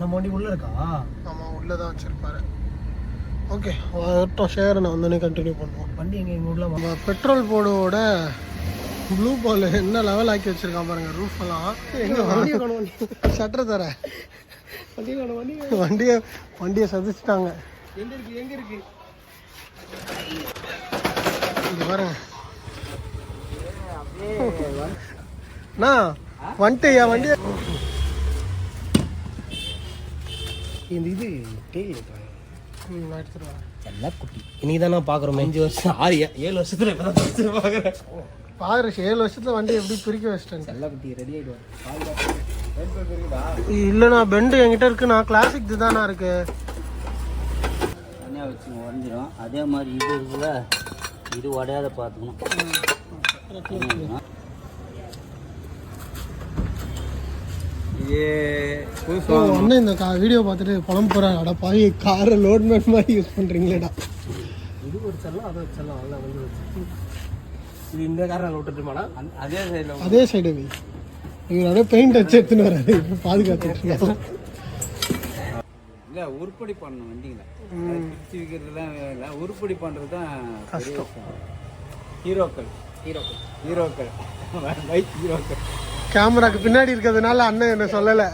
நம்ம வண்டி உள்ளே இருக்கா? ஆமாம், உள்ளே தான் வச்சுருப்பாரு. ஓகே, ஷேரை நான் வந்தோடனே கண்டினியூ பண்ணுவோம். வண்டி எங்கள் உள்ள நம்ம பெட்ரோல் போர்டோட ப்ளூ பால் என்ன லெவல் ஆக்கி வச்சுருக்கான் பாருங்க. ரூஃப் எல்லாம் எங்கே ஷட்டரை தர வண்டியை சதிச்சிட்டாங்க. எங்கே இருக்கு இது பாருங்க அண்ணா, வந்துட்டியா வண்டியை? இந்த இது டெய்லி நான் எடுத்துட்டு வரேன். எல்லாம் குட்டி இன்னைக்கு தான் நான் பார்க்குறோம். 5 வருஷம் 7 வருஷத்துல இப்போ தான் பார்க்குறேன். பாரு 7 வருஷத்துல வண்டி எப்படி பிரிக்க வச்சிட்டேன். எல்லாம் குட்டி ரெடி ஆகிடுவாங்க. இல்லைண்ணா, பெண்டு என்கிட்ட இருக்கு. நான் கிளாசிக் இதுதானா இருக்கு. தனியாக வச்சு உடஞ்சிடும். அதே மாதிரி இது இருக்குல்ல, இது உடையாத பார்த்துக்கணும். அண்ணன் இந்த வீடியோ பார்த்துட்டு புலம் போகிறாங்க. அட பாவி, காரை லோட்மேன் மாதிரி யூஸ் பண்ணுறீங்களேடா. இது ஒரு செல்லம், அதை வச்சலாம். நல்லா வந்து இது இந்த காரணம் விட்டுட்டுமாடா. அதே சைடில் அதே சைடு இவர் அப்படியே பெயிண்ட் வச்சு எடுத்துன்னு வராது. பாதுகாத்துட்டு இல்லை, உருப்படி பண்ணணும் வண்டிங்களை. பிரித்து விற்கிறதுலாம் இல்லை, உருப்படி பண்ணுறது தான் கஷ்டம். ஹீரோக்கள் பைக் ஹீரோக்கள். கேமராக்கு பின்னாடி இருக்கிறதுனால அண்ணன் என்ன சொல்லலை.